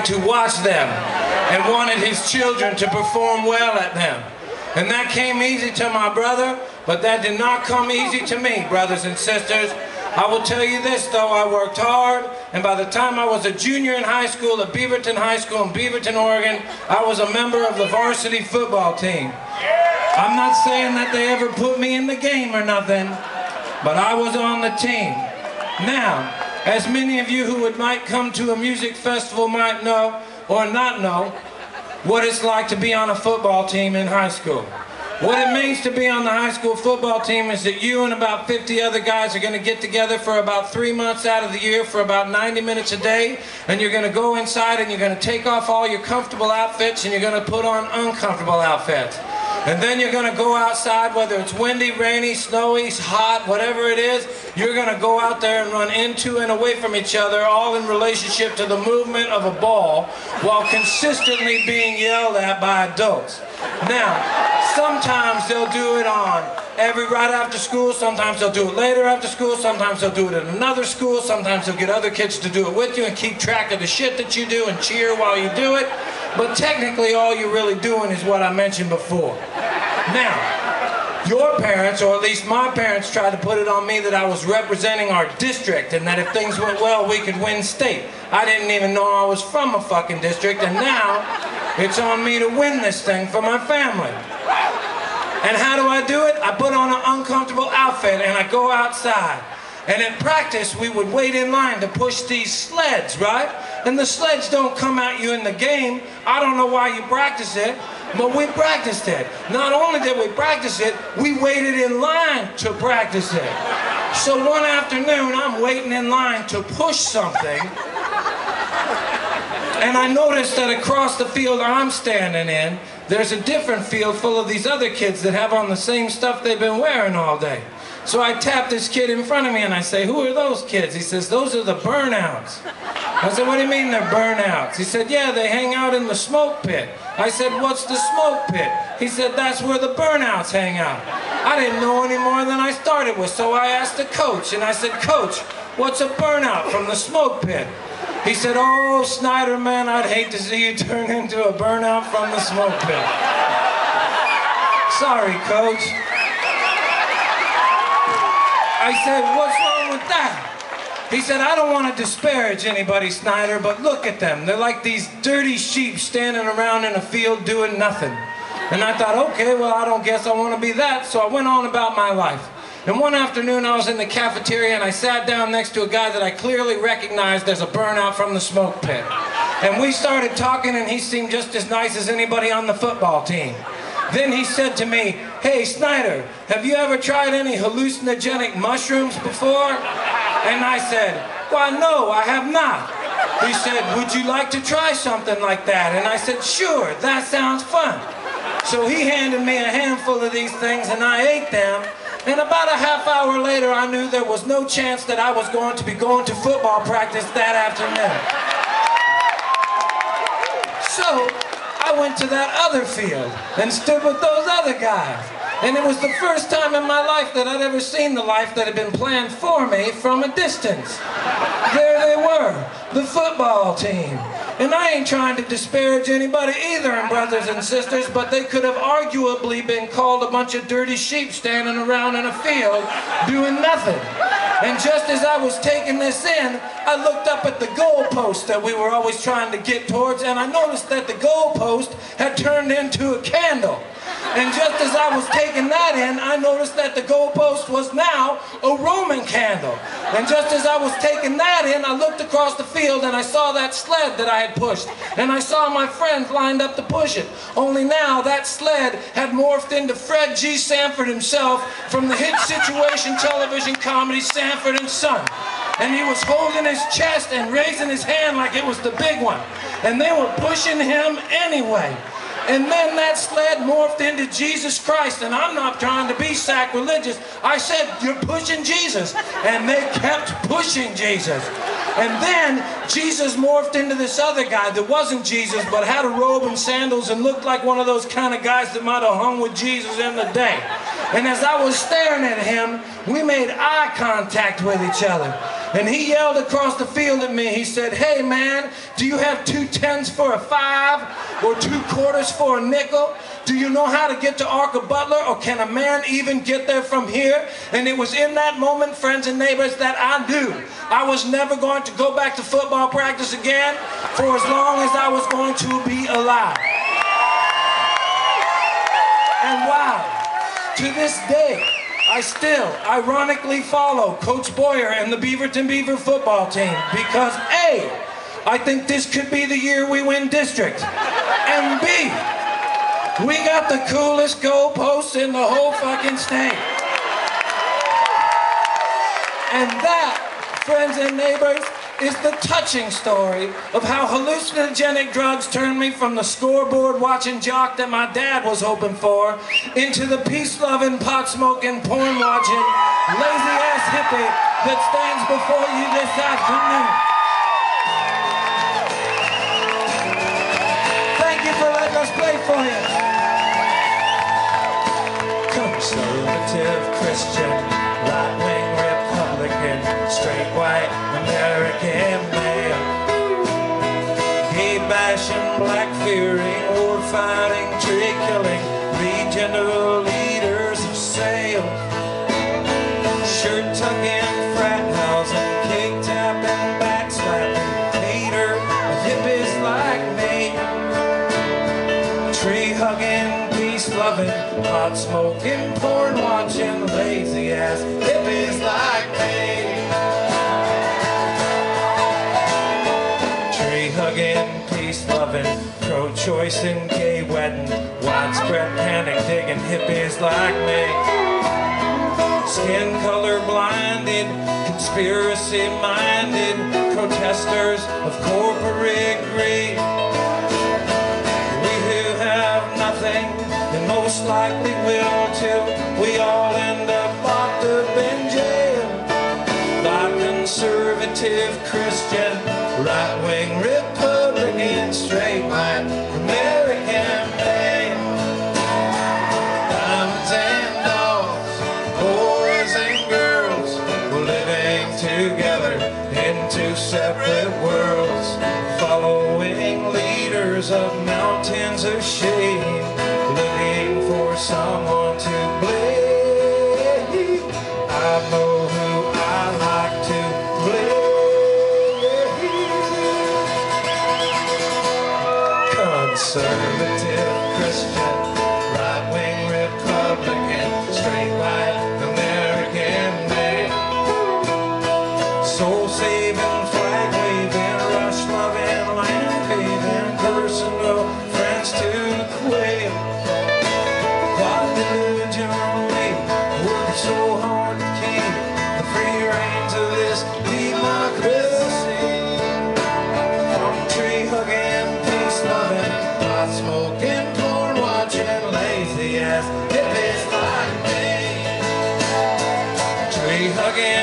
to watch them and wanted his children to perform well at them. And that came easy to my brother, but that did not come easy to me, brothers and sisters. I will tell you this though, I worked hard, and by the time I was a junior in high school at Beaverton High School in Beaverton, Oregon, I was a member of the varsity football team. I'm not saying that they ever put me in the game or nothing, but I was on the team. Now, as many of you who might come to a music festival might know, or not know, what it's like to be on a football team in high school. What it means to be on the high school football team is that you and about 50 other guys are going to get together for about 3 months out of the year for about 90 minutes a day, and you're going to go inside and you're going to take off all your comfortable outfits and you're going to put on uncomfortable outfits. And then you're going to go outside, whether it's windy, rainy, snowy, hot, whatever it is, you're going to go out there and run into and away from each other, all in relationship to the movement of a ball, while consistently being yelled at by adults. Now, sometimes they'll do it on right after school, sometimes they'll do it later after school, sometimes they'll do it at another school, sometimes they'll get other kids to do it with you and keep track of the shit that you do and cheer while you do it. But technically all you're really doing is what I mentioned before. Now, your parents, or at least my parents, tried to put it on me that I was representing our district and that if things went well we could win state. I didn't even know I was from a fucking district, and now it's on me to win this thing for my family. And how do I do it? I put on an uncomfortable outfit and I go outside. And in practice, we would wait in line to push these sleds, right? And the sleds don't come at you in the game. I don't know why you practice it, but we practiced it. Not only did we practice it, we waited in line to practice it. So one afternoon, I'm waiting in line to push something, and I noticed that across the field I'm standing in, there's a different field full of these other kids that have on the same stuff they've been wearing all day. So I tap this kid in front of me and I say, "Who are those kids?" He says, "Those are the burnouts." I said, "What do you mean they're burnouts?" He said, "Yeah, they hang out in the smoke pit." I said, "What's the smoke pit?" He said, "That's where the burnouts hang out." I didn't know any more than I started with, so I asked the coach and I said, "Coach, what's a burnout from the smoke pit?" He said, "Oh, Snyder, man, I'd hate to see you turn into a burnout from the smoke pit." Sorry, coach. I said, "What's wrong with that?" He said, "I don't want to disparage anybody, Snyder, but look at them. They're like these dirty sheep standing around in a field doing nothing." And I thought, okay, well, I don't guess I want to be that, so I went on about my life. And one afternoon I was in the cafeteria and I sat down next to a guy that I clearly recognized as a burnout from the smoke pit. And we started talking and he seemed just as nice as anybody on the football team. Then he said to me, "Hey, Snyder, have you ever tried any hallucinogenic mushrooms before?" And I said, "Why, no, I have not." He said, "Would you like to try something like that?" And I said, "Sure, that sounds fun." So he handed me a handful of these things and I ate them. And about a half hour later, I knew there was no chance that I was going to be going to football practice that afternoon. So I went to that other field and stood with those other guys. And it was the first time in my life that I'd ever seen the life that had been planned for me from a distance. There they were, the football team. And I ain't trying to disparage anybody either, brothers and sisters, but they could have arguably been called a bunch of dirty sheep standing around in a field doing nothing. And just as I was taking this in, I looked up at the goalpost that we were always trying to get towards, and I noticed that the goalpost had turned into a candle. And just as I was taking that in, I noticed that the goalpost was now a Roman candle. And just as I was taking that in, I looked across the field and I saw that sled that I had pushed. And I saw my friends lined up to push it. Only now that sled had morphed into Fred G. Sanford himself from the hit situation television comedy Sanford and Son. And he was holding his chest and raising his hand like it was the big one. And they were pushing him anyway. And then that sled morphed into Jesus Christ, and I'm not trying to be sacrilegious. I said, "You're pushing Jesus." And they kept pushing Jesus. And then Jesus morphed into this other guy that wasn't Jesus, but had a robe and sandals and looked like one of those kind of guys that might have hung with Jesus in the day. And as I was staring at him, we made eye contact with each other. And he yelled across the field at me. He said, "Hey man, do you have 2 10s for a 5 or 2 quarters for a nickel? Do you know how to get to Arca Butler, or can a man even get there from here?" And it was in that moment, friends and neighbors, that I knew I was never going to go back to football practice again for as long as I was going to be alive. And wow, to this day, I still ironically follow Coach Boyer and the Beaverton Beaver football team because A, I think this could be the year we win district, and B, we got the coolest goalposts in the whole fucking state. And that, friends and neighbors, is the touching story of how hallucinogenic drugs turned me from the scoreboard watching jock that my dad was hoping for into the peace-loving, pot-smoking, porn-watching, lazy-ass hippie that stands before you this afternoon. Thank you for letting us play for you. Conservative Christian, right-wing Republican, straight white American male, gay bashing, black fearing, war fighting, tree killing, regional leaders of sales, shirt tucking, frat housing, cake tapping, backslapping, hater of hippies like me, tree hugging, peace loving, pot smoking, porn watching, lazy ass hippies like me. Hugging, peace loving, pro-choice and gay wedding, widespread panic digging hippies like me, skin color blinded, conspiracy minded, protesters of corporate greed. We who have nothing and most likely will too, we all end up locked up in jail. By conservative Christian, right-wing Republican, straight white American male, diamonds and dogs, boys and girls, we're living together in 2 separate worlds, following leaders of mountains of shame, looking for someone to blame. I know who I like to blame. Conservative Christian, right-wing Republican, straight white American male, soul-saving, flag-waving, rush-loving, land-paving, personal friends to the quail, God diligently, working so hard to keep the free reins of this democracy, from tree-hugging, peace-loving, smoking, porn watching, lazy ass hippies like me, tree hugging,